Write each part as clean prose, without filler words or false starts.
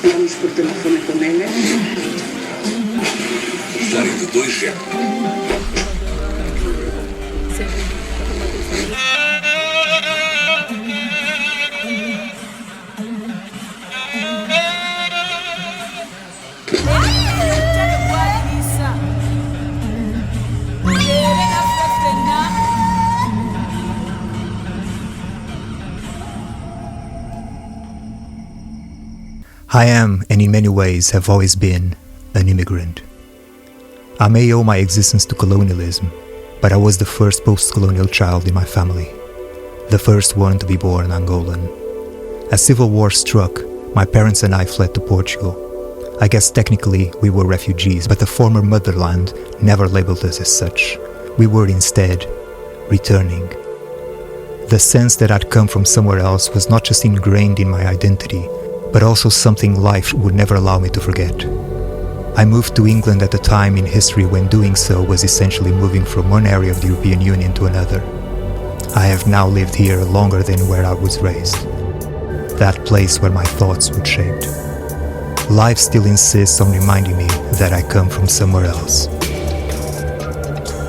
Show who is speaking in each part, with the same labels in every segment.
Speaker 1: falamos por telefone com ele.
Speaker 2: História de dois géneros.
Speaker 3: I am, and in many ways have always been, an immigrant. I may owe my existence to colonialism, but I was the first post-colonial child in my family, the first one to be born Angolan. As civil war struck, my parents and I fled to Portugal. I guess technically we were refugees, but the former motherland never labeled us as such. We were instead returning. The sense that I'd come from somewhere else was not just ingrained in my identity, but also something life would never allow me to forget. I moved to England at a time in history when doing so was essentially moving from one area of the European Union to another. I have now lived here longer than where I was raised, that place where my thoughts were shaped. Life still insists on reminding me that I come from somewhere else.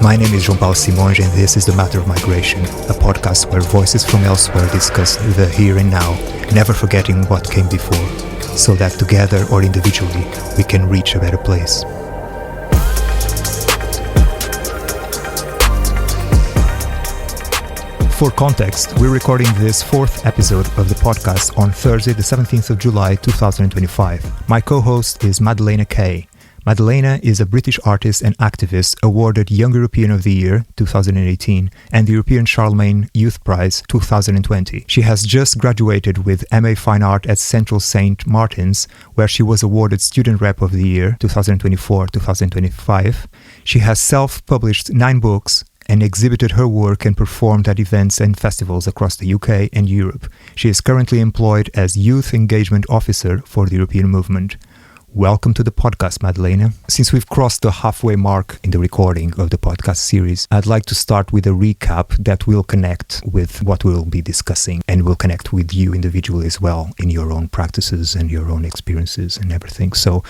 Speaker 3: My name is João Paulo Simões, and this is The Matter of Migration, a podcast where voices from elsewhere discuss the here and now, never forgetting what came before, so that together or individually we can reach a better place. For context, we're recording this fourth episode of the podcast on Thursday, the 17th of July, 2025. My co-host is Madeleina Kay. Madeleina is a British artist and activist awarded Young European of the Year 2018 and the European Charlemagne Youth Prize 2020. She has just graduated with MA Fine Art at Central St. Martin's, where she was awarded Student Rep of the Year 2024-2025. She has self-published 9 books and exhibited her work and performed at events and festivals across the UK and Europe. She is currently employed as Youth Engagement Officer for the European Movement. Welcome to the podcast, Madeleina. Since we've crossed the halfway mark in the recording of the podcast series, I'd like to start with a recap that will connect with what we'll be discussing and will connect with you individually as well in your own practices and your own experiences and everything. So,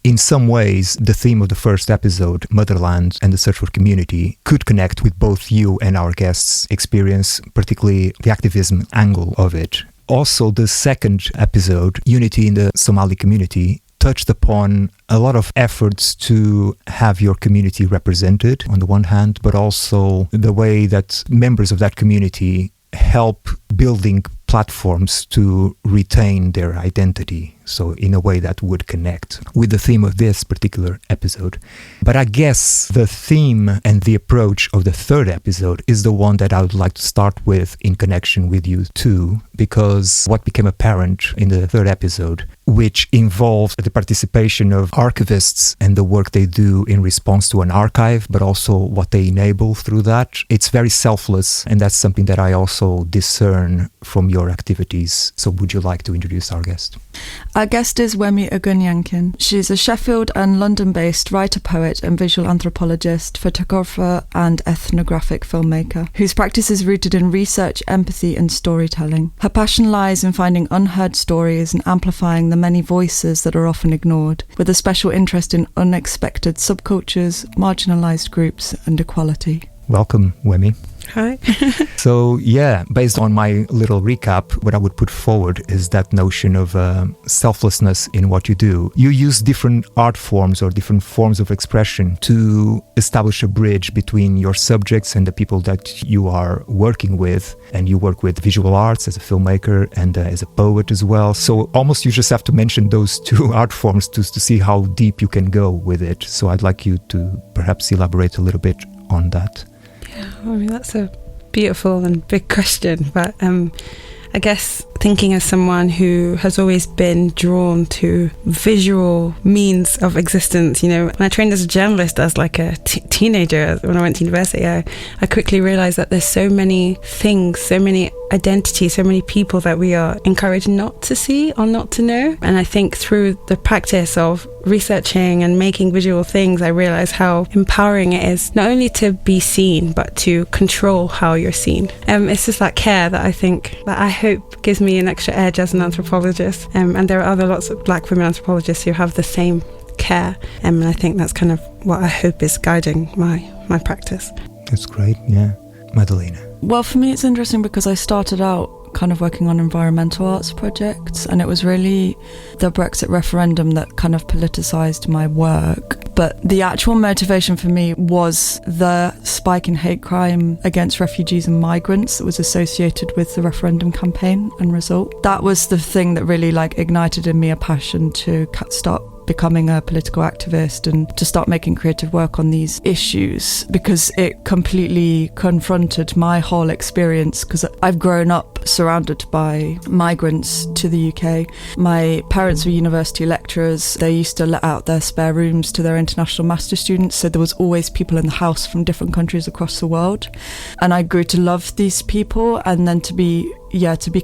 Speaker 3: in some ways, the theme of the first episode, Motherland and the Search for Community, could connect with both you and our guests' experience, particularly the activism angle of it. Also, the second episode, Unity in the Somali Community, touched upon a lot of efforts to have your community represented on the one hand, but also the way that members of that community help building platforms to retain their identity. So in a way that would connect with the theme of this particular episode. But I guess the theme and the approach of the third episode is the one that I would like to start with in connection with you too, because what became apparent in the third episode, which involved the participation of archivists and the work they do in response to an archive, but also what they enable through that. It's very selfless, and that's something that I also discern from your activities. So would you like to introduce our guest?
Speaker 4: Our guest is Wemmy Ogunyankin. She's a Sheffield and London-based writer, poet and visual anthropologist, photographer and ethnographic filmmaker, whose practice is rooted in research, empathy and storytelling. Her passion lies in finding unheard stories and amplifying the many voices that are often ignored, with a special interest in unexpected subcultures, marginalised groups and equality.
Speaker 3: Welcome, Wemmy.
Speaker 4: Hi.
Speaker 3: So, yeah, based on my little recap, what I would put forward is that notion of selflessness in what you do. You use different art forms or different forms of expression to establish a bridge between your subjects and the people that you are working with. And you work with visual arts as a filmmaker and as a poet as well. So almost you just have to mention those two art forms to see how deep you can go with it. So I'd like you to perhaps elaborate a little bit on that.
Speaker 5: Yeah, I mean, that's a beautiful and big question, but I guess thinking as someone who has always been drawn to visual means of existence, you know, when I trained as a journalist as like a teenager, when I went to university, I quickly realised that there's so many things, so many identities, so many people that we are encouraged not to see or not to know. And I think through the practice of researching and making visual things, I realize how empowering it is not only to be seen, but to control how you're seen. It's just that care that I think, that I hope gives me an extra edge as an anthropologist. And there are lots of Black women anthropologists who have the same care. And I think that's kind of what I hope is guiding my practice.
Speaker 3: That's great, yeah. Madeleina.
Speaker 4: Well, for me, it's interesting because I started out kind of working on environmental arts projects, and it was really the Brexit referendum that kind of politicised my work. But the actual motivation for me was the spike in hate crime against refugees and migrants that was associated with the referendum campaign and result. That was the thing that really ignited in me a passion to start becoming a political activist and to start making creative work on these issues, because it completely confronted my whole experience, because I've grown up surrounded by migrants to the UK. My parents were university lecturers. They used to let out their spare rooms to their international master's students, so there was always people in the house from different countries across the world. And I grew to love these people, and then to be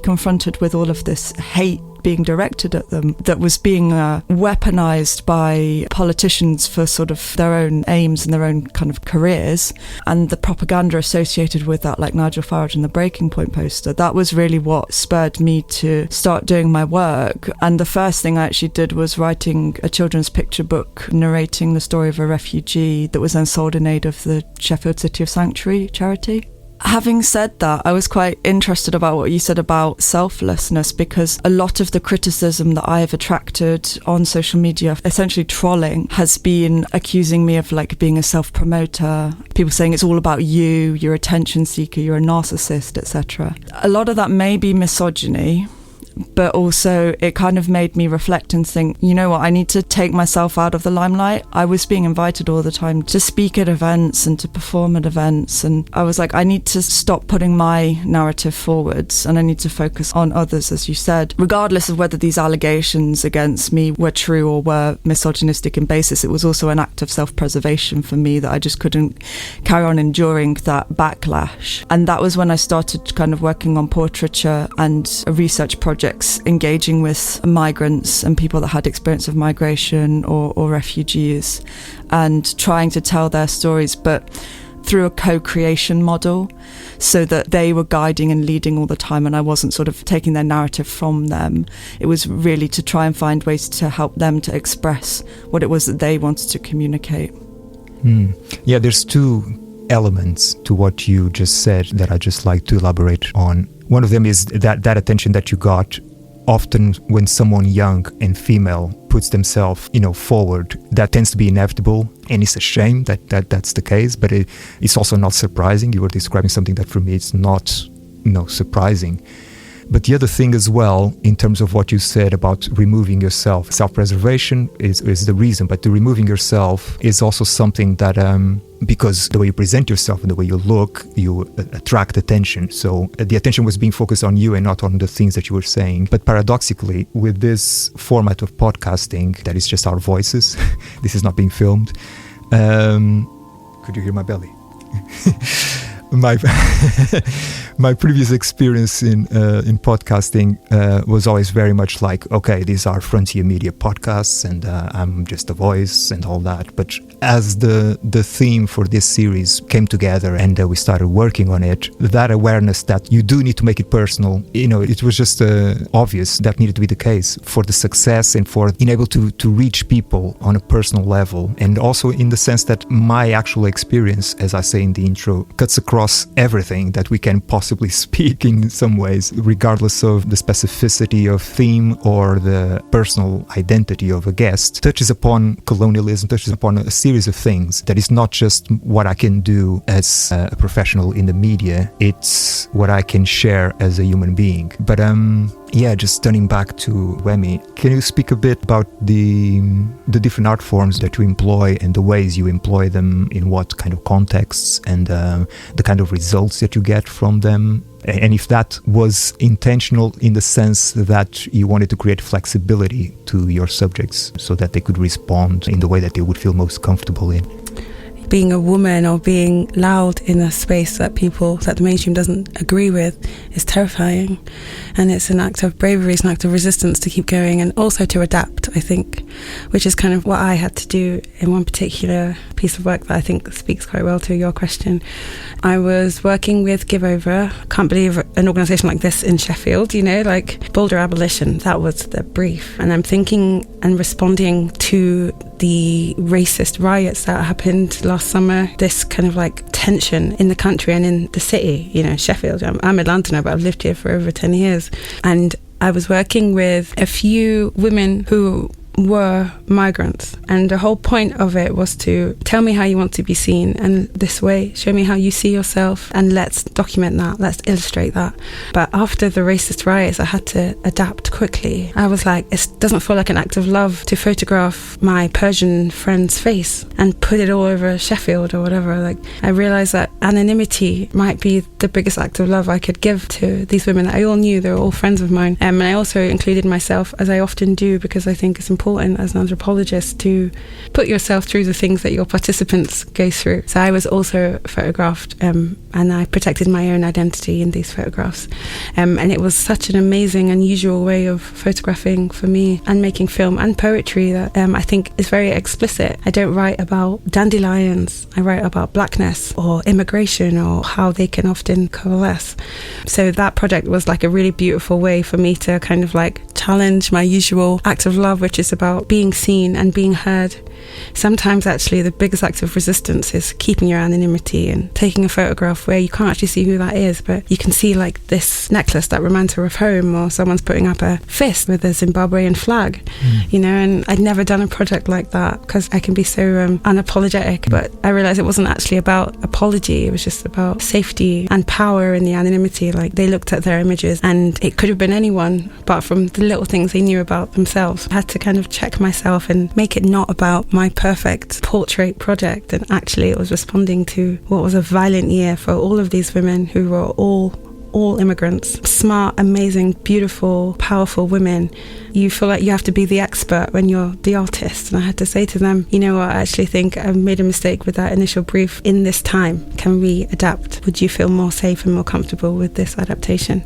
Speaker 4: confronted with all of this hate being directed at them that was being weaponized by politicians for sort of their own aims and their own kind of careers, and the propaganda associated with that, like Nigel Farage and the Breaking Point poster. That was really what spurred me to start doing my work. And the first thing I actually did was writing a children's picture book narrating the story of a refugee that was then sold in aid of the Sheffield City of Sanctuary charity. Having said that, I was quite interested about what you said about selflessness, because a lot of the criticism that I have attracted on social media, essentially trolling, has been accusing me of being a self-promoter. People saying it's all about you, you're a attention seeker, you're a narcissist, etc. A lot of that may be misogyny, but also it kind of made me reflect and think, you know what, I need to take myself out of the limelight. I was being invited all the time to speak at events and to perform at events, and I was like, I need to stop putting my narrative forwards and I need to focus on others, as you said. Regardless of whether these allegations against me were true or were misogynistic in basis, it was also an act of self-preservation for me, that I just couldn't carry on enduring that backlash. And that was when I started kind of working on portraiture and a research project engaging with migrants and people that had experience of migration or refugees, and trying to tell their stories, but through a co-creation model, so that they were guiding and leading all the time and I wasn't sort of taking their narrative from them. It was really to try and find ways to help them to express what it was that they wanted to communicate.
Speaker 3: Yeah, there's two elements to what you just said that I just like to elaborate on. One of them is that attention that you got. Often when someone young and female puts themselves, forward, that tends to be inevitable, and it's a shame that that's the case, but it's also not surprising. You were describing something that for me it's not, surprising. But the other thing as well, in terms of what you said about removing yourself, self-preservation is the reason, but the removing yourself is also something that, because the way you present yourself and the way you look, you attract attention. So the attention was being focused on you and not on the things that you were saying. But paradoxically, with this format of podcasting, that is just our voices, this is not being filmed. Could you hear my belly? My previous experience in podcasting was always very much like, okay, these are frontier media podcasts and I'm just a voice and all that. But as the theme for this series came together and we started working on it, that awareness that you do need to make it personal, it was just obvious that needed to be the case for the success and for being able to reach people on a personal level. And also in the sense that my actual experience, as I say in the intro, cuts across everything that we can possibly speak in some ways, regardless of the specificity of theme or the personal identity of a guest. Touches upon colonialism, touches upon a series of things that is not just what I can do as a professional in the media, it's what I can share as a human being. But just turning back to Wemmy, can you speak a bit about the different art forms that you employ and the ways you employ them, in what kind of contexts, and the kind of results that you get from them? And if that was intentional in the sense that you wanted to create flexibility to your subjects so that they could respond in the way that they would feel most comfortable in?
Speaker 5: being a woman or being loud in a space that the mainstream doesn't agree with is terrifying. And it's an act of bravery, it's an act of resistance to keep going and also to adapt, I think, which is kind of what I had to do in one particular piece of work that I think speaks quite well to your question. I was working with Give Over. Can't believe an organisation like this in Sheffield, like Boulder Abolition. That was the brief. And I'm thinking and responding to the racist riots that happened last summer, this kind of like tension in the country and in the city, Sheffield. I'm a Londoner, but I've lived here for over 10 years. And I was working with a few women who were migrants, and the whole point of it was to tell me how you want to be seen, and this way show me how you see yourself, and let's document that, let's illustrate that. But after the racist riots, I had to adapt quickly. I was like, it doesn't feel like an act of love to photograph my Persian friend's face and put it all over Sheffield or whatever. Like, I realized that anonymity might be the biggest act of love I could give to these women that I all knew. They were all friends of mine, and I also included myself, as I often do, because I think it's important as an anthropologist to put yourself through the things that your participants go through. So I was also photographed, and I protected my own identity in these photographs. And it was such an amazing, unusual way of photographing for me and making film and poetry that I think is very explicit. I don't write about dandelions, I write about blackness or immigration or how they can often coalesce. So that project was like a really beautiful way for me to kind of like challenge my usual act of love, which is about being seen and being heard. Sometimes actually the biggest act of resistance is keeping your anonymity and taking a photograph where you can't actually see who that is, but you can see like this necklace that reminds her of home, or someone's putting up a fist with a Zimbabwean flag, and I'd never done a project like that because I can be so unapologetic, but I realized it wasn't actually about apology, it was just about safety and power in the anonymity. Like, they looked at their images and it could have been anyone apart from the little things they knew about themselves. I had to kind of check myself and make it not about my perfect portrait project, and actually it was responding to what was a violent year for all of these women who were all immigrants, smart, amazing, beautiful, powerful women. You feel like you have to be the expert when you're the artist, and I had to say to them, you know what, I actually think I've made a mistake with that initial brief. In this time, can we adapt? Would you feel more safe and more comfortable with this adaptation?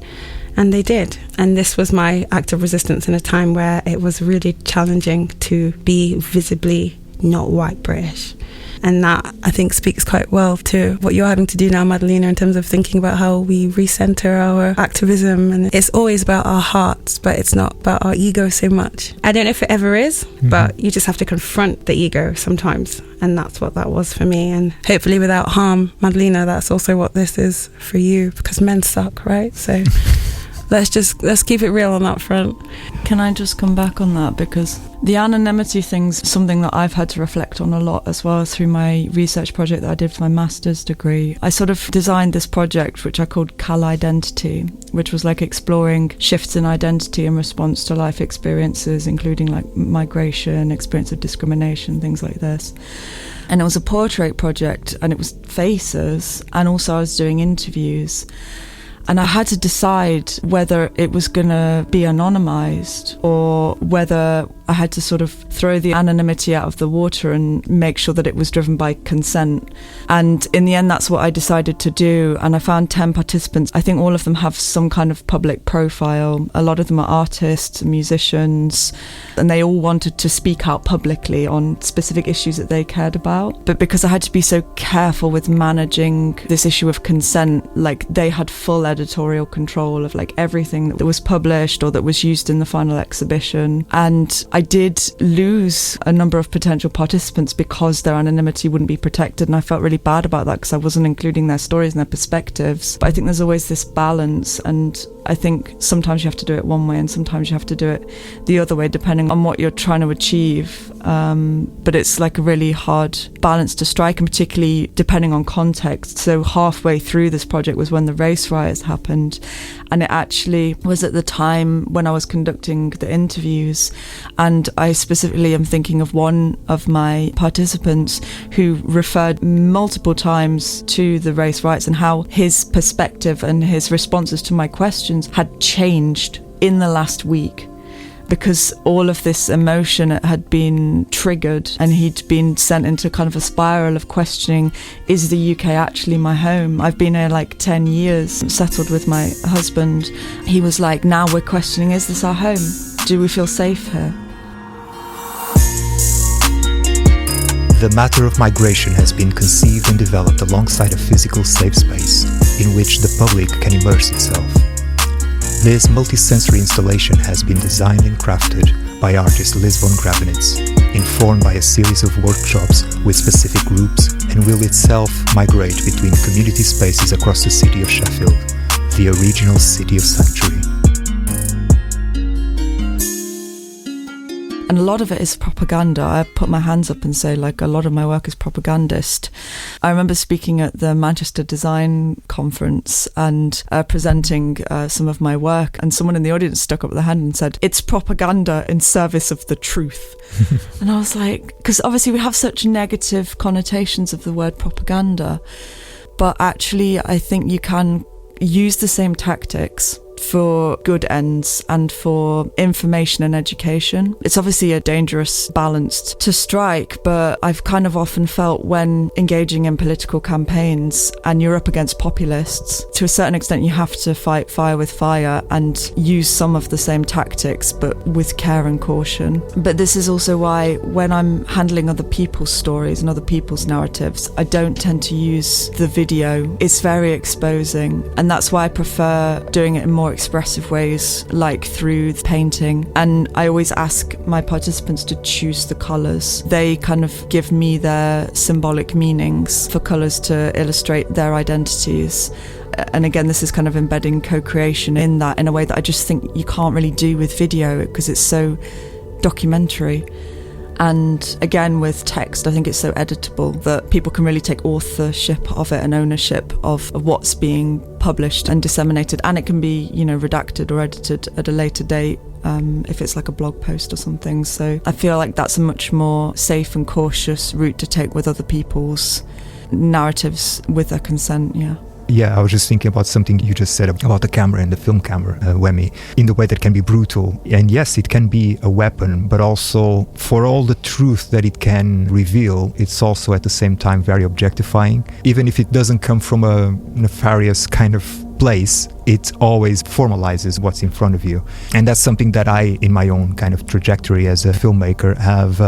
Speaker 5: And they did. And this was my act of resistance in a time where it was really challenging to be visibly not white British. And that, I think, speaks quite well to what you're having to do now, Madeleina, in terms of thinking about how we recenter our activism. And it's always about our hearts, but it's not about our ego so much. I don't know if it ever is, but you just have to confront the ego sometimes. And that's what that was for me. And hopefully without harm, Madeleina, that's also what this is for you, because men suck, right? So let's keep it real on that front.
Speaker 4: Can I just come back on that? Because the anonymity thing's something that I've had to reflect on a lot as well through my research project that I did for my master's degree. I sort of designed this project which I called Cal Identity, which was like exploring shifts in identity in response to life experiences, including like migration, experience of discrimination, things like this. And it was a portrait project, and it was faces, and also I was doing interviews. And I had to decide whether it was going to be anonymized or whether I had to sort of throw the anonymity out of the water and make sure that it was driven by consent. And in the end, that's what I decided to do. And I found 10 participants. I think all of them have some kind of public profile. A lot of them are artists, musicians, and they all wanted to speak out publicly on specific issues that they cared about. But because I had to be so careful with managing this issue of consent, like they had full editorial control of like everything that was published or that was used in the final exhibition. And I did lose a number of potential participants because their anonymity wouldn't be protected, and I felt really bad about that because I wasn't including their stories and their perspectives. But I think there's always this balance, and I think sometimes you have to do it one way and sometimes you have to do it the other way depending on what you're trying to achieve. But it's like a really hard balance to strike, and particularly depending on context. So halfway through this project was when the race riots happened, and it actually was at the time when I was conducting the interviews. And I specifically am thinking of one of my participants who referred multiple times to the race riots and how his perspective and his responses to my questions had changed in the last week. because all of this emotion had been triggered, and he'd been sent into kind of a spiral of questioning, is the UK actually my home? I've been here like 10 years, settled with my husband. He was like, now we're questioning, is this our home? Do we feel safe here?
Speaker 3: The matter of migration has been conceived and developed alongside a physical safe space in which the public can immerse itself. This multisensory installation has been designed and crafted by artist Liz von Graevenitz, informed by a series of workshops with specific groups, and will itself migrate between community spaces across the city of Sheffield, the original city of sanctuary.
Speaker 4: And a lot of it is propaganda. I put my hands up and say, like, a lot of my work is propagandist. I remember speaking at the Manchester Design Conference and presenting some of my work, and someone in the audience stuck up their hand and said, it's propaganda in service of the truth. And I was like, because obviously we have such negative connotations of the word propaganda, but actually I think you can use the same tactics for good ends and for information and education. It's obviously a dangerous balance to strike, but I've kind of often felt when engaging in political campaigns and you're up against populists, to a certain extent you have to fight fire with fire and use some of the same tactics but with care and caution. But this is also why when I'm handling other people's stories and other people's narratives, I don't tend to use the video. It's very exposing, and that's why I prefer doing it in more expressive ways, like through the painting. And I always ask my participants to choose the colours. They kind of give me their symbolic meanings for colours to illustrate their identities. And again, this is kind of embedding co-creation in that in a way that I just think you can't really do with video because it's so documentary. And again, with text, I think it's so editable that people can really take authorship of it and ownership of what's being published and disseminated. And it can be, you know, redacted or edited at a later date if it's like a blog post or something. So I feel like that's a much more safe and cautious route to take with other people's narratives with their consent, yeah.
Speaker 3: Yeah, I was just thinking about something you just said about the camera and the film camera, Wemmy, in the way that can be brutal. And yes, it can be a weapon, but also for all the truth that it can reveal, it's also at the same time very objectifying. Even if it doesn't come from a nefarious kind of place, it always formalizes what's in front of you. And that's something that I, in my own kind of trajectory as a filmmaker, have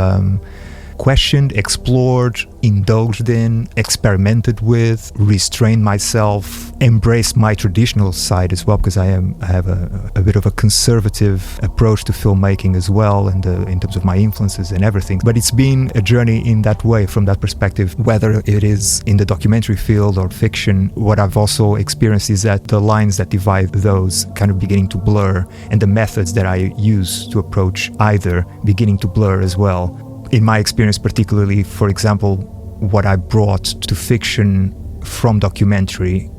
Speaker 3: questioned, explored, indulged in, experimented with, restrained myself, embraced my traditional side as well, because I have a bit of a conservative approach to filmmaking as well, and in terms of my influences and everything. But it's been a journey in that way, from that perspective, whether it is in the documentary field or fiction. What I've also experienced is that the lines that divide those kind of beginning to blur, and the methods that I use to approach either beginning to blur as well. In my experience, particularly, for example, what I brought to fiction from documentary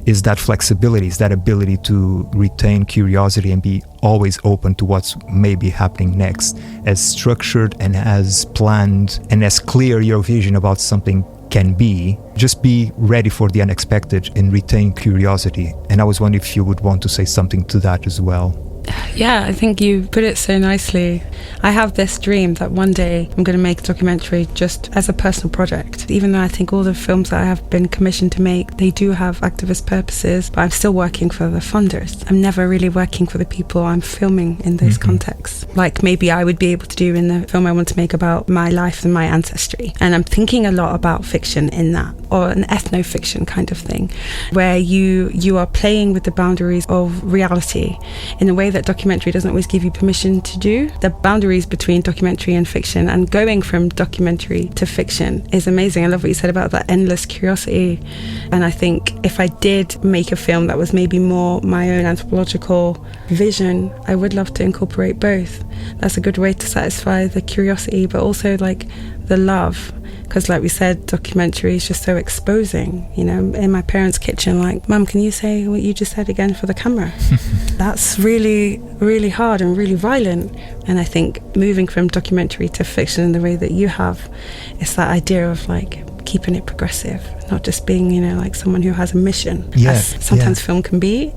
Speaker 3: is that flexibility, is that ability to retain curiosity and be always open to what's maybe happening next. As structured and as planned and as clear your vision about something can be, just be ready for the unexpected and retain curiosity. And I was wondering if you would want to say something to that as well.
Speaker 5: Yeah, I think you put it so nicely. I have this dream that one day I'm going to make a documentary just as a personal project. Even though I think all the films that I have been commissioned to make, they do have activist purposes, but I'm still working for the funders. I'm never really working for the people I'm filming in those contexts. Like maybe I would be able to do in the film I want to make about my life and my ancestry. And I'm thinking a lot about fiction in that, or an ethno-fiction kind of thing, where you are playing with the boundaries of reality in a way that documentary doesn't always give you permission to do. The boundaries between documentary and fiction, and going from documentary to fiction, is amazing. I love what you said about that endless curiosity. And I think if I did make a film that was maybe more my own anthropological vision, I would love to incorporate both. That's a good way to satisfy the curiosity, but also like the love. Because like we said, documentary is just so exposing. You know, in my parents' kitchen, like, Mum, can you say what you just said again for the camera? That's really, really hard and really violent. And I think moving from documentary to fiction in the way that you have, it's that idea of like keeping it progressive, not just being, like someone who has a mission, as sometimes film can be.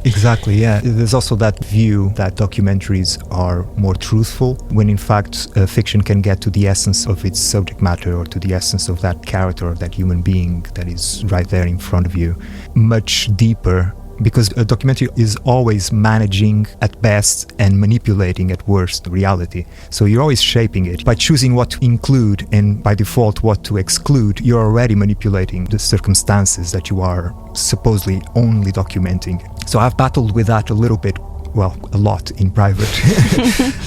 Speaker 3: Exactly, yeah. There's also that view that documentaries are more truthful, when in fact fiction can get to the essence of its subject matter, or to the essence of that character, of that human being that is right there in front of you, much deeper. Because a documentary is always managing at best and manipulating at worst reality. So you're always shaping it. By choosing what to include and by default what to exclude, you're already manipulating the circumstances that you are supposedly only documenting. So I've battled with that a little bit. Well, a lot in private.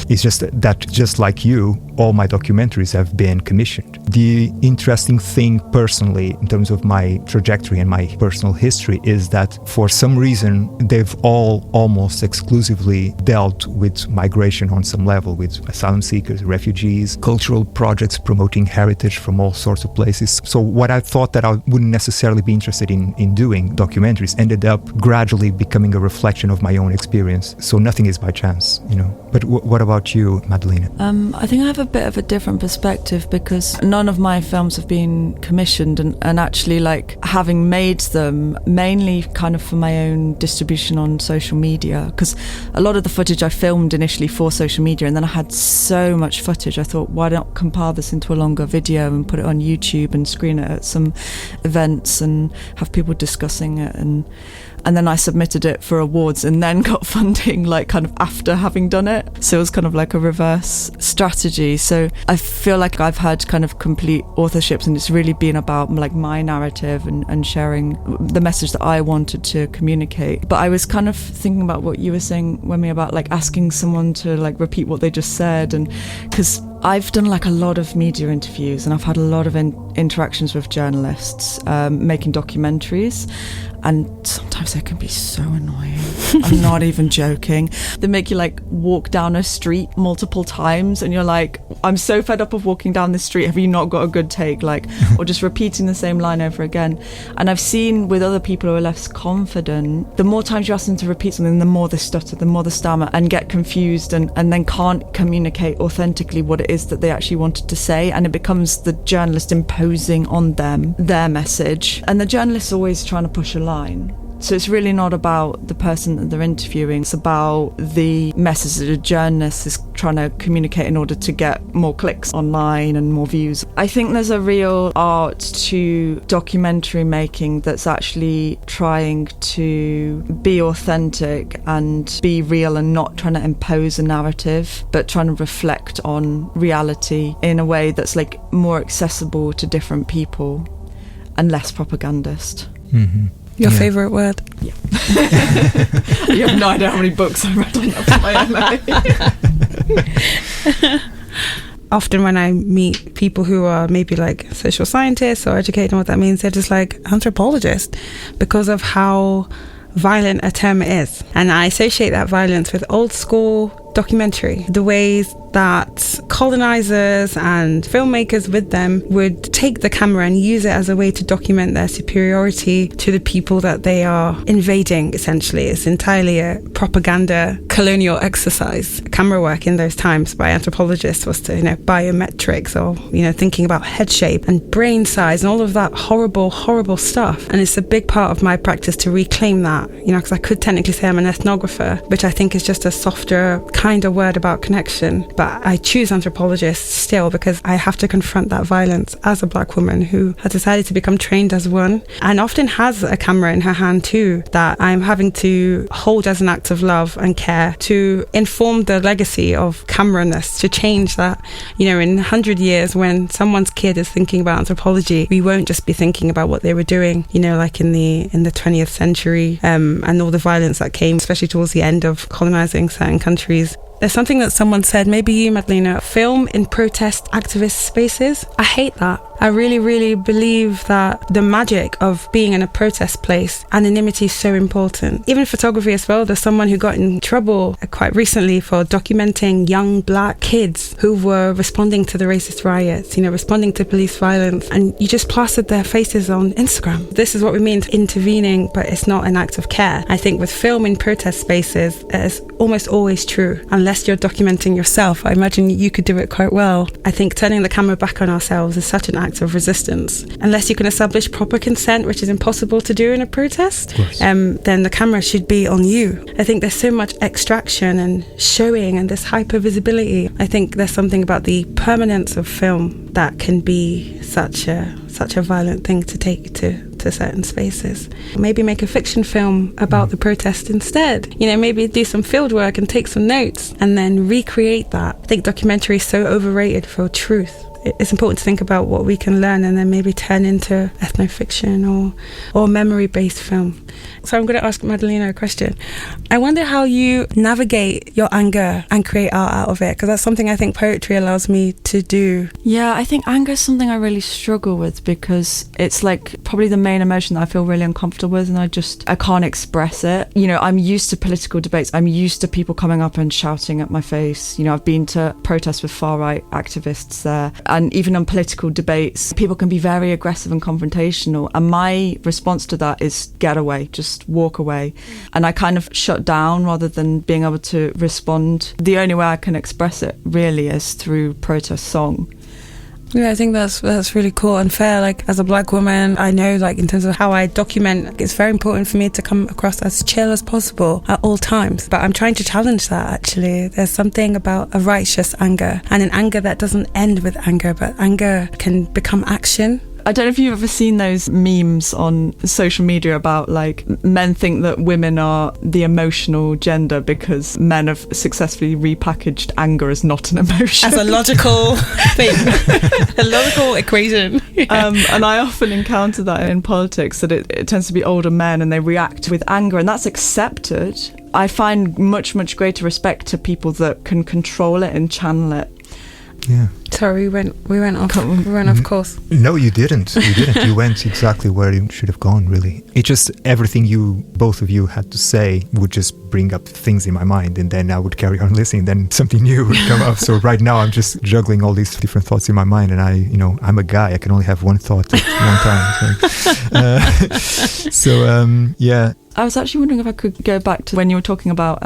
Speaker 3: It's just that, just like you, all my documentaries have been commissioned. The interesting thing personally, in terms of my trajectory and my personal history, is that for some reason, they've all almost exclusively dealt with migration on some level, with asylum seekers, refugees, cultural projects promoting heritage from all sorts of places. So what I thought that I wouldn't necessarily be interested in doing, documentaries, ended up gradually becoming a reflection of my own experience. So nothing is by chance, But what about you, Madeleina?
Speaker 4: I think I have a bit of a different perspective, because none of my films have been commissioned, and actually, like, having made them mainly kind of for my own distribution on social media, because a lot of the footage I filmed initially for social media, and then I had so much footage, I thought, why not compile this into a longer video and put it on YouTube and screen it at some events and have people discussing it, and then I submitted it for awards and then got funding, like, kind of after having done it. So it was kind of like a reverse strategy. So I feel like I've had kind of complete authorships, and it's really been about, like, my narrative and sharing the message that I wanted to communicate. But I was kind of thinking about what you were saying, Wemmy, about, like, asking someone to, like, repeat what they just said. And because I've done, like, a lot of media interviews, and I've had a lot of interactions with journalists making documentaries, and sometimes they can be so annoying. I'm not even joking. They make you, like, walk down a street multiple times, and you're like, I'm so fed up of walking down this street, have you not got a good take? Like, or just repeating the same line over again. And I've seen with other people who are less confident, the more times you ask them to repeat something, the more they stutter, the more they stammer and get confused, and then can't communicate authentically what it is that they actually wanted to say, and it becomes the journalist imposing on them their message, and the journalist's always trying to push a line. So it's really not about the person that they're interviewing, it's about the message that a journalist is trying to communicate in order to get more clicks online and more views. I think there's a real art to documentary making that's actually trying to be authentic and be real, and not trying to impose a narrative, but trying to reflect on reality in a way that's, like, more accessible to different people and less propagandist.
Speaker 3: Mm-hmm.
Speaker 5: Your favourite word?
Speaker 4: Yeah. You have no idea how many books I read on that for my MA.
Speaker 5: Often when I meet people who are maybe like social scientists or educated on what that means, they're just like anthropologists, because of how violent a term it is. And I associate that violence with old school documentary, the ways that colonizers and filmmakers with them would take the camera and use it as a way to document their superiority to the people that they are invading. Essentially, it's entirely a propaganda colonial exercise. Camera work in those times by anthropologists was to, biometrics, or, thinking about head shape and brain size and all of that horrible stuff. And it's a big part of my practice to reclaim that, because I could technically say I'm an ethnographer, which I think is just a softer kind of word about connection. But I choose anthropologists still because I have to confront that violence as a black woman who has decided to become trained as one, and often has a camera in her hand too, that I'm having to hold as an act of love and care to inform the legacy of camera-ness, to change that. In 100 years, when someone's kid is thinking about anthropology, we won't just be thinking about what they were doing, like in the 20th century, and all the violence that came, especially towards the end of colonizing certain countries. There's something that someone said, maybe you, Madeleina, film in protest activist spaces. I hate that. I really, really believe that the magic of being in a protest place, anonymity is so important. Even photography as well. There's someone who got in trouble quite recently for documenting young black kids who were responding to the racist riots, responding to police violence, and you just plastered their faces on Instagram. This is what we mean intervening, but it's not an act of care. I think with film in protest spaces, it's almost always true, unless you're documenting yourself. I imagine you could do it quite well. I think turning the camera back on ourselves is such an acts of resistance. Unless you can establish proper consent, which is impossible to do in a protest, then the camera should be on you. I think there's so much extraction and showing and this hyper visibility. I think there's something about the permanence of film that can be such a violent thing to take to certain spaces. Maybe make a fiction film about the protest instead. You know, maybe do some field work and take some notes and then recreate that. I think documentary is so overrated for truth. It's important to think about what we can learn and then maybe turn into ethnofiction or memory-based film. So I'm going to ask Madeleina a question. I wonder how you navigate your anger and create art out of it, because that's something I think poetry allows me to do.
Speaker 4: Yeah, I think anger is something I really struggle with because it's like probably the main emotion that I feel really uncomfortable with, and I can't express it. You know, I'm used to political debates. I'm used to people coming up and shouting at my face. You know, I've been to protests with far-right activists there. And even on political debates, people can be very aggressive and confrontational. And my response to that is get away, just walk away. And I kind of shut down rather than being able to respond. The only way I can express it really is through protest song.
Speaker 5: Yeah, I think that's really cool and fair. Like, as a black woman, I know, like, in terms of how I document, it's very important for me to come across as chill as possible at all times. But I'm trying to challenge that, actually. There's something about a righteous anger, and an anger that doesn't end with anger, but anger can become action.
Speaker 4: I don't know if you've ever seen those memes on social media about, like, men think that women are the emotional gender because men have successfully repackaged anger as not an emotion.
Speaker 5: As a logical thing. A logical equation. Yeah.
Speaker 4: And I often encounter that in politics, that it tends to be older men and they react with anger, and that's accepted. I find much, much greater respect to people that can control it and channel it.
Speaker 3: Yeah.
Speaker 5: Sorry, we went off course.
Speaker 3: No, you didn't. You went exactly where you should have gone, really. It's just everything both of you had to say would just bring up things in my mind, and then I would carry on listening, then something new would come up. So right now I'm just juggling all these different thoughts in my mind, and I'm a guy. I can only have one thought at one time. So, yeah.
Speaker 4: I was actually wondering if I could go back to when you were talking about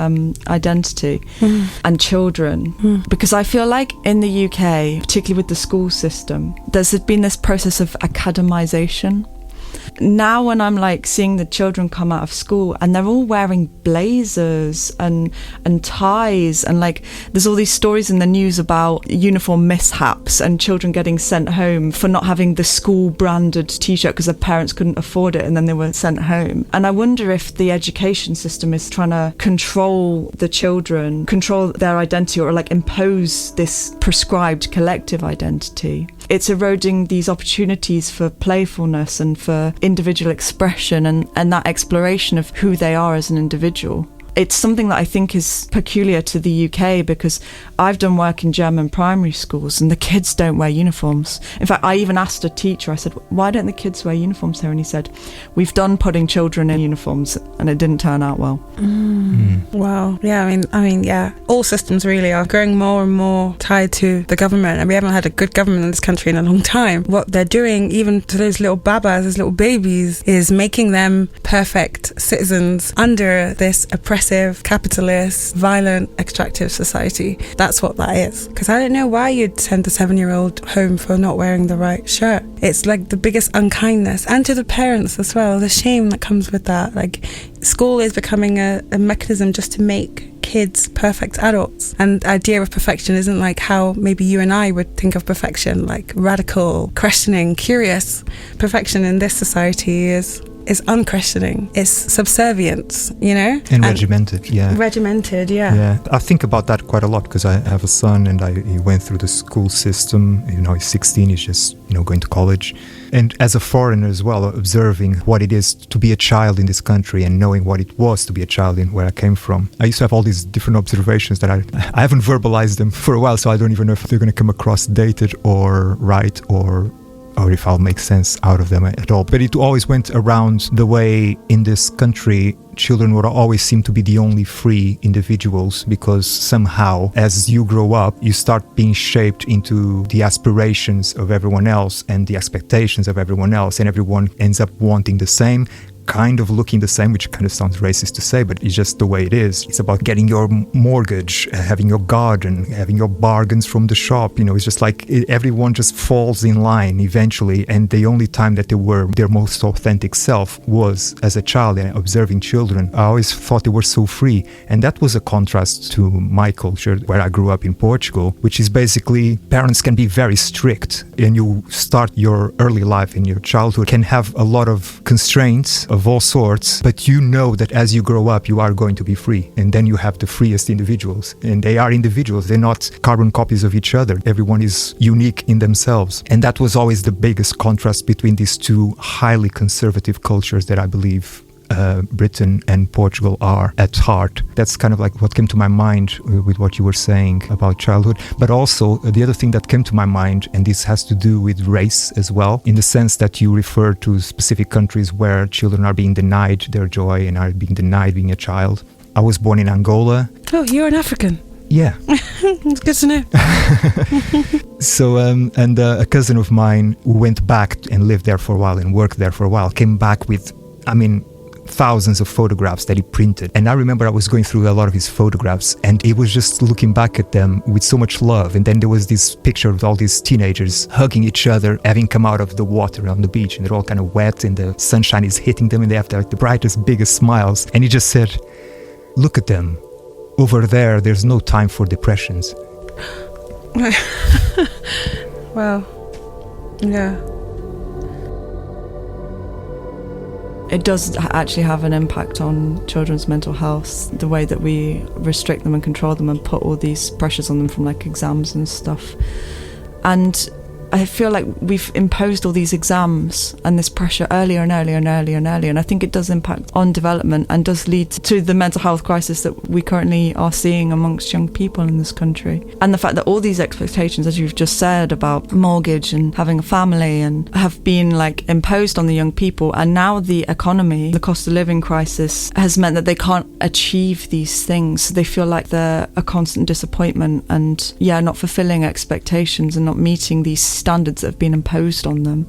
Speaker 4: identity and children, because I feel like in the UK, particularly with the school system, there's been this process of academisation. Now when I'm like seeing the children come out of school and they're all wearing blazers and ties, and like there's all these stories in the news about uniform mishaps and children getting sent home for not having the school branded t-shirt because their parents couldn't afford it and then they were sent home. And I wonder if the education system is trying to control the children, control their identity, or like impose this prescribed collective identity. It's eroding these opportunities for playfulness and for individual expression and that exploration of who they are as an individual. It's something that I think is peculiar to the UK, because I've done work in German primary schools and the kids don't wear uniforms. In fact, I even asked a teacher, I said, why don't the kids wear uniforms here? And he said, we've done putting children in uniforms and it didn't turn out well.
Speaker 5: Wow. Yeah, I mean, yeah. All systems really are growing more and more tied to the government, and we haven't had a good government in this country in a long time. What they're doing, even to those little babas, those little babies, is making them perfect citizens under this oppressive, capitalist, violent, extractive society. That's what that is. Because I don't know why you'd send a 7-year-old home for not wearing the right shirt. It's like the biggest unkindness, and to the parents as well, the shame that comes with that. Like, school is becoming a mechanism just to make kids perfect adults, and the idea of perfection isn't like how maybe you and I would think of perfection, like radical, questioning, curious. Perfection in this society is unquestioning, it's subservience, you know?
Speaker 3: And regimented, yeah.
Speaker 5: Regimented, yeah.
Speaker 3: Yeah, I think about that quite a lot, because I have a son and he went through the school system. He's 16, he's just, going to college. And as a foreigner as well, observing what it is to be a child in this country and knowing what it was to be a child in where I came from. I used to have all these different observations that I haven't verbalized them for a while, so I don't even know if they're going to come across dated or right or if I'll make sense out of them at all. But it always went around the way in this country children would always seem to be the only free individuals, because somehow as you grow up you start being shaped into the aspirations of everyone else and the expectations of everyone else, and everyone ends up wanting the same, kind of looking the same, which kind of sounds racist to say, but it's just the way it is. It's about getting your mortgage, having your garden, having your bargains from the shop. It's just like everyone just falls in line eventually, and the only time that they were their most authentic self was as a child and observing children. I always thought they were so free, and that was a contrast to my culture where I grew up in Portugal, which is basically parents can be very strict, and you start your early life in your childhood can have a lot of constraints of all sorts, but you know that as you grow up you are going to be free, and then you have the freest individuals, and they are individuals, they're not carbon copies of each other. Everyone is unique in themselves, and that was always the biggest contrast between these two highly conservative cultures that I believe Britain and Portugal are at heart. That's kind of like what came to my mind with what you were saying about childhood. But also the other thing that came to my mind, and this has to do with race as well, in the sense that you refer to specific countries where children are being denied their joy and are being denied being a child. I was born in Angola.
Speaker 5: Oh, you're an African.
Speaker 3: Yeah.
Speaker 5: It's good to know.
Speaker 3: So, and a cousin of mine who went back and lived there for a while and worked there for a while came back with, thousands of photographs that he printed. And I remember I was going through a lot of his photographs, and he was just looking back at them with so much love. And then there was this picture of all these teenagers hugging each other, having come out of the water on the beach, and they're all kind of wet and the sunshine is hitting them, and they have the brightest, biggest smiles. And he just said, "Look at them. Over there, there's no time for depressions."
Speaker 5: Well, yeah.
Speaker 4: It does actually have an impact on children's mental health, the way that we restrict them and control them and put all these pressures on them from like exams and stuff. And I feel like we've imposed all these exams and this pressure earlier and earlier and earlier and earlier, and I think it does impact on development and does lead to the mental health crisis that we currently are seeing amongst young people in this country. And the fact that all these expectations, as you've just said, about mortgage and having a family, and have been like imposed on the young people, and now the economy, the cost of living crisis has meant that they can't achieve these things. They feel like they're a constant disappointment and not fulfilling expectations and not meeting these standards that have been imposed on them.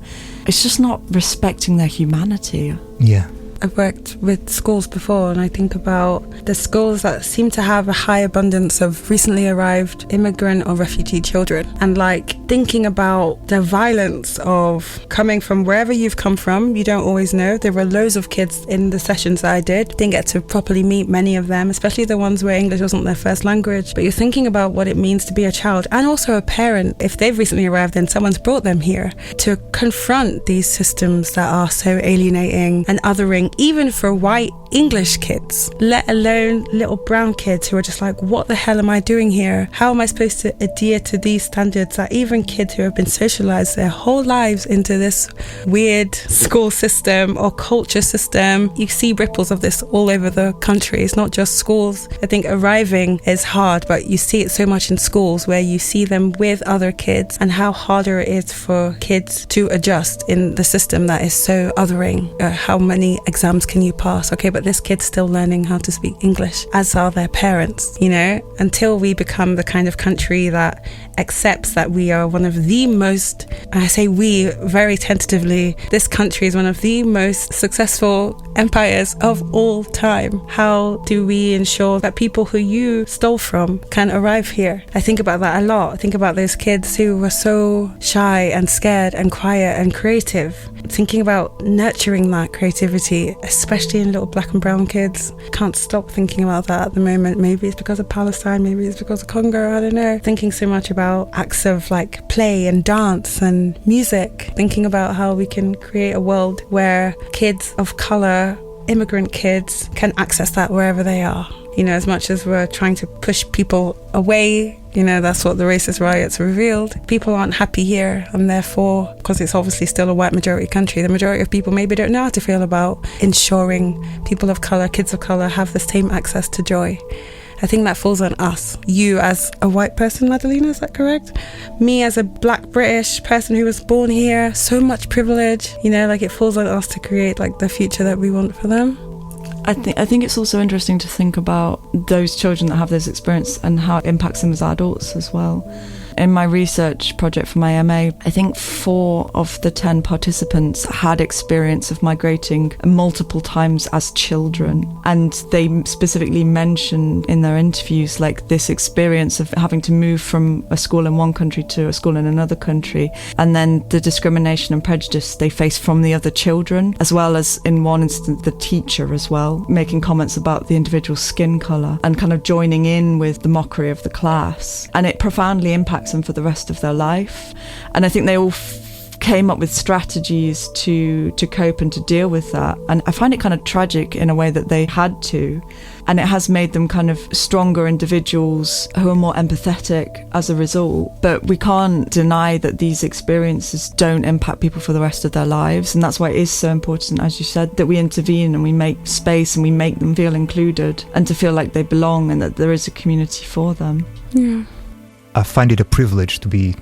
Speaker 4: It's just not respecting their humanity.
Speaker 3: Yeah.
Speaker 5: I've worked with schools before, and I think about the schools that seem to have a high abundance of recently arrived immigrant or refugee children, and like thinking about the violence of coming from wherever you've come from. You don't always know. There were loads of kids in the sessions that I didn't get to properly meet many of them, especially the ones where English wasn't their first language. But you're thinking about what it means to be a child and also a parent, if they've recently arrived and someone's brought them here, to confront these systems that are so alienating and othering, even for white English kids, let alone little brown kids who are just like, what the hell am I doing here? How am I supposed to adhere to these standards that even kids who have been socialized their whole lives into this weird school system or culture system? You see ripples of this all over the country. It's not just schools. I think arriving is hard, but you see it so much in schools where you see them with other kids, and how harder it is for kids to adjust in the system that is so othering. How many exams can you pass? Okay, but this kid's still learning how to speak English, as are their parents, until we become the kind of country that accepts that we are one of the most, and I say we very tentatively, this country is one of the most successful empires of all time. How do we ensure that people who you stole from can arrive here? I think about that a lot. I think about those kids who were so shy and scared and quiet and creative. Thinking about nurturing that creativity, especially in little black and brown kids. Can't stop thinking about that at the moment. Maybe it's because of Palestine, maybe it's because of Congo, I don't know. Thinking so much about acts of like play and dance and music. Thinking about how we can create a world where kids of colour, immigrant kids, can access that wherever they are. As much as we're trying to push people away, that's what the racist riots revealed. People aren't happy here, and therefore, because it's obviously still a white majority country, the majority of people maybe don't know how to feel about ensuring people of colour, kids of colour, have the same access to joy. I think that falls on us. You as a white person, Madeleina, is that correct? Me as a black British person who was born here, so much privilege, it falls on us to create like the future that we want for them.
Speaker 4: I think it's also interesting to think about those children that have this experience and how it impacts them as adults as well. In my research project for my MA, I think 4 of the 10 participants had experience of migrating multiple times as children. And they specifically mentioned in their interviews like this experience of having to move from a school in one country to a school in another country, and then the discrimination and prejudice they face from the other children, as well as in one instance the teacher as well, making comments about the individual's skin colour and kind of joining in with the mockery of the class. And it profoundly impacts them for the rest of their life. And I think they all came up with strategies to cope and to deal with that. And I find it kind of tragic in a way that they had to. And it has made them kind of stronger individuals who are more empathetic as a result. But we can't deny that these experiences don't impact people for the rest of their lives. And that's why it is so important, as you said, that we intervene and we make space and we make them feel included and to feel like they belong and that there is a community for them.
Speaker 5: Yeah.
Speaker 3: I find it a privilege to be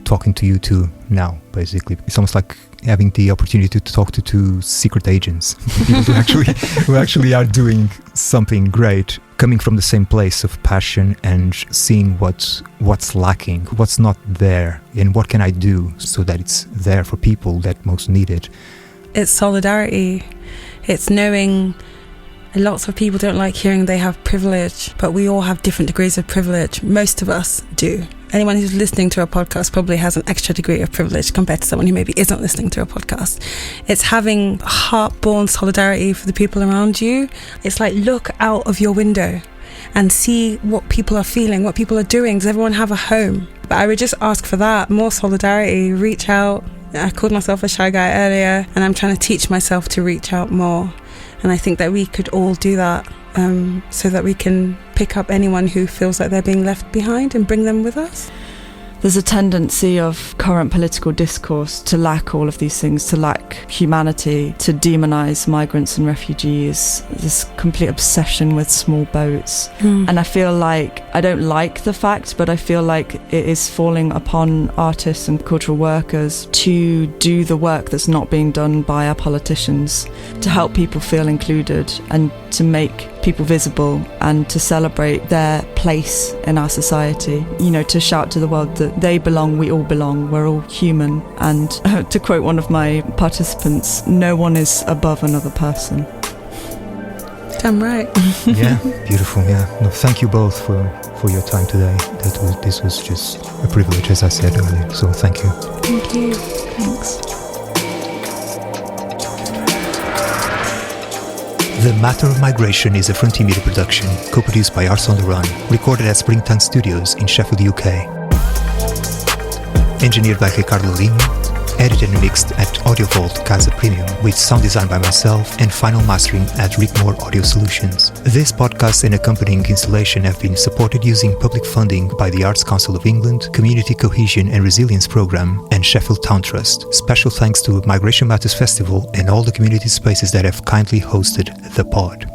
Speaker 3: talking to you two now, basically. It's almost like having the opportunity to talk to 2 secret agents, people who actually are doing something great, coming from the same place of passion and seeing what's lacking, what's not there, and what can I do so that it's there for people that most need it.
Speaker 5: It's solidarity. It's knowing lots of people don't like hearing they have privilege, but we all have different degrees of privilege. Most of us do. Anyone who's listening to a podcast probably has an extra degree of privilege compared to someone who maybe isn't listening to a podcast. It's having heart-born solidarity for the people around you. It's like, look out of your window and see what people are feeling, what people are doing. Does everyone have a home? But I would just ask for that, more solidarity, reach out. I called myself a shy guy earlier, and I'm trying to teach myself to reach out more. And I think that we could all do that so that we can pick up anyone who feels like they're being left behind and bring them with us.
Speaker 4: There's a tendency of current political discourse to lack all of these things, to lack humanity, to demonise migrants and refugees, this complete obsession with small boats. And I feel like, I don't like the fact, but I feel like it is falling upon artists and cultural workers to do the work that's not being done by our politicians, to help people feel included and to make people visible and to celebrate their place in our society, you know, to shout to the world that they belong, we all belong, we're all human. And to quote one of my participants, no one is above another person.
Speaker 5: Damn right.
Speaker 3: Yeah, beautiful. Yeah, no, thank you both for your time today. This was just a privilege, as I said earlier, so thank you.
Speaker 5: Thank you.
Speaker 4: Thanks.
Speaker 3: The Matter of Migration is a Frontier Media production, co-produced by Arts on the Run, recorded at Springtime Studios in Sheffield, UK. Engineered by Ricardo Lima, edited and mixed at Audio Vault Casa Premium, with sound design by myself and final mastering at Rickmore Audio Solutions. This podcast and accompanying installation have been supported using public funding by the Arts Council of England, Community Cohesion and Resilience Programme, and Sheffield Town Trust. Special thanks to Migration Matters Festival and all the community spaces that have kindly hosted the pod.